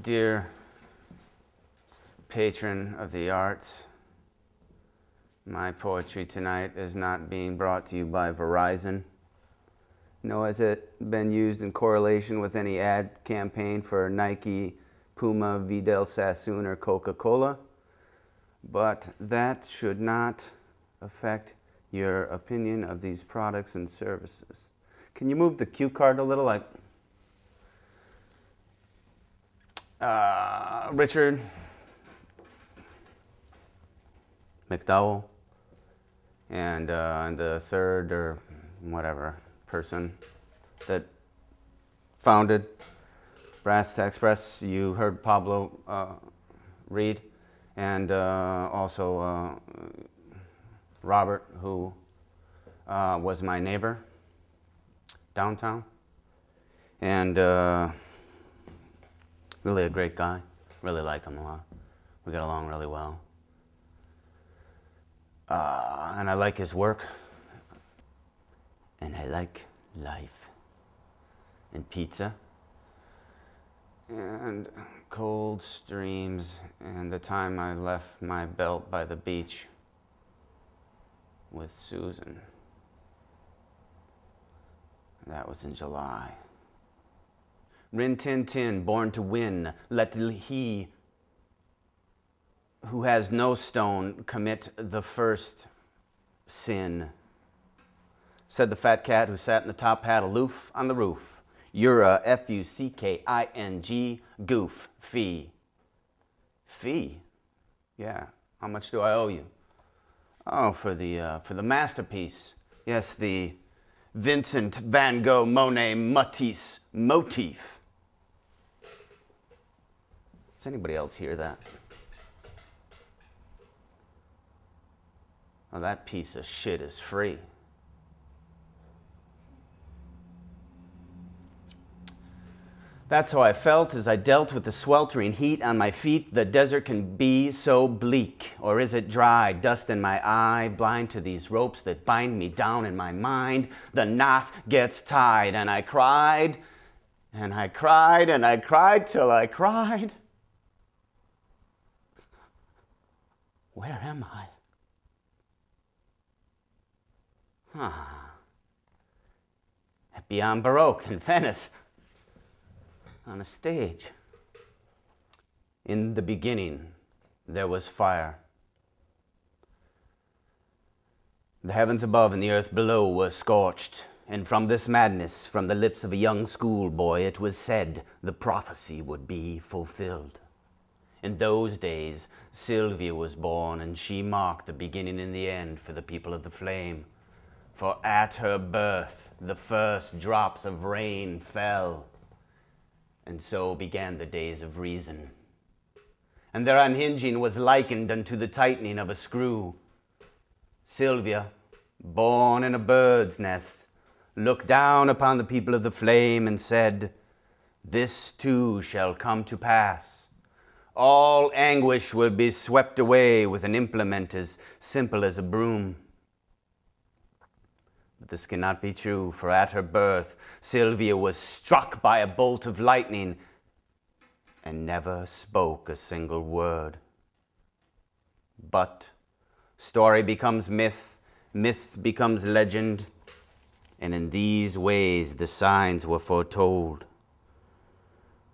Dear patron of the arts, my poetry tonight is not being brought to you by Verizon, nor has it been used in correlation with any ad campaign for Nike, Puma, Vidal Sassoon, or Coca-Cola, but that should not affect your opinion of these products and services. Can you move the cue card a little? Like Richard McDowell and the third or whatever person that founded Brass Tacks Press. You heard Pablo read, and also Robert, who was my neighbor downtown, and really a great guy. Really like him a lot. We got along really well. And I like his work. And I like life. And pizza. And cold streams. And the time I left my belt by the beach with Susan. That was in July. Rin Tin Tin, born to win, let he who has no stone commit the first sin. Said the fat cat who sat in the top hat aloof on the roof. You're a F-U-C-K-I-N-G goof. Fee. Fee? Yeah. How much do I owe you? Oh, for the masterpiece. Yes, the Vincent van Gogh Monet Matisse motif. Does anybody else hear that? Oh, that piece of shit is free. That's how I felt as I dealt with the sweltering heat on my feet. The desert can be so bleak. Or is it dry, dust in my eye, blind to these ropes that bind me down in my mind? The knot gets tied, and I cried, and I cried, and I cried till I cried. Where am I? At Beyond Baroque in Venice, on a stage. In the beginning, there was fire. The heavens above and the earth below were scorched, and from this madness, from the lips of a young schoolboy, it was said the prophecy would be fulfilled. In those days, Sylvia was born, and she marked the beginning and the end for the people of the flame. For at her birth, the first drops of rain fell, and so began the days of reason. And their unhinging was likened unto the tightening of a screw. Sylvia, born in a bird's nest, looked down upon the people of the flame and said, "This too shall come to pass. All anguish will be swept away with an implement as simple as a broom." But this cannot be true, for at her birth, Sylvia was struck by a bolt of lightning and never spoke a single word. But story becomes myth, myth becomes legend, and in these ways the signs were foretold.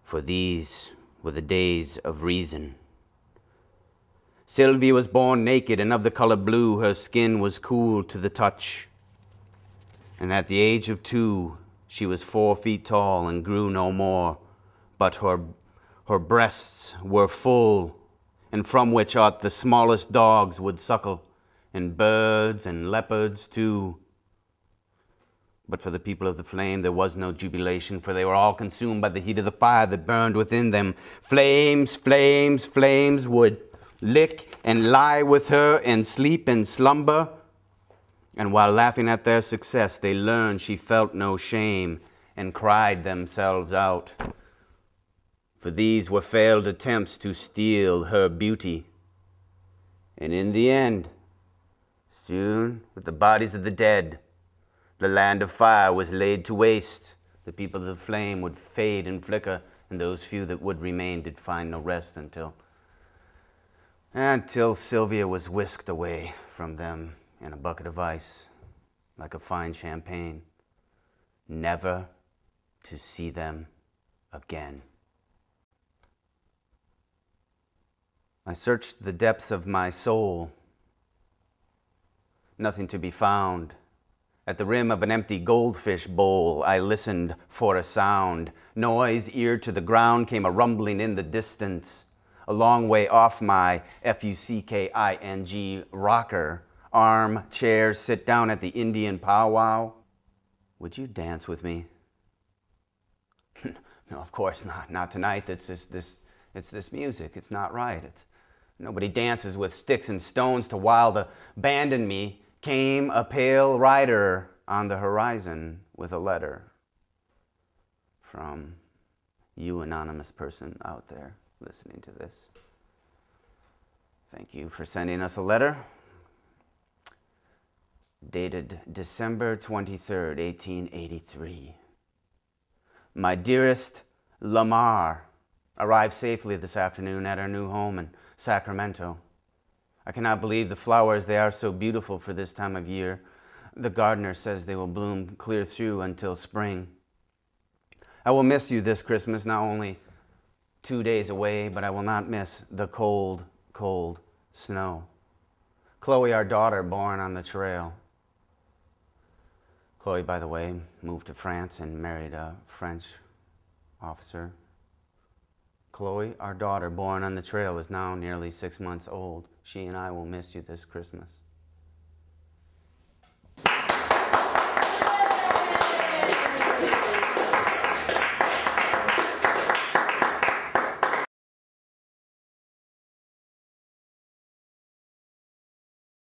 For these were the days of reason. Sylvia was born naked and of the color blue. Her skin was cool to the touch. And at the age of 2, she was 4 feet tall and grew no more. But her breasts were full, and from which out the smallest dogs would suckle, and birds and leopards too. But for the people of the flame there was no jubilation, for they were all consumed by the heat of the fire that burned within them. Flames, flames, flames would lick and lie with her and sleep and slumber. And while laughing at their success, they learned she felt no shame and cried themselves out. For these were failed attempts to steal her beauty. And in the end, strewn with the bodies of the dead, the land of fire was laid to waste. The people of the flame would fade and flicker and those few that would remain did find no rest until Sylvia was whisked away from them in a bucket of ice, like a fine champagne, never to see them again. I searched the depths of my soul, nothing to be found. At the rim of an empty goldfish bowl, I listened for a sound. Noise, ear to the ground, came a rumbling in the distance. A long way off my F-U-C-K-I-N-G rocker, armchair, sit down at the Indian powwow. Would you dance with me? No, of course not. Not tonight. It's this music. It's not right. Nobody dances with sticks and stones to wild abandon me. Came a pale rider on the horizon with a letter from you, anonymous person out there listening to this. Thank you for sending us a letter. Dated December 23rd, 1883. My dearest Lamar, arrived safely this afternoon at our new home in Sacramento. I cannot believe the flowers, they are so beautiful for this time of year. The gardener says they will bloom clear through until spring. I will miss you this Christmas, not only 2 days away, but I will not miss the cold, cold snow. Chloe, our daughter, born on the trail. Chloe, by the way, moved to France and married a French officer. Chloe, our daughter, born on the trail, is now nearly 6 months old. She and I will miss you this Christmas.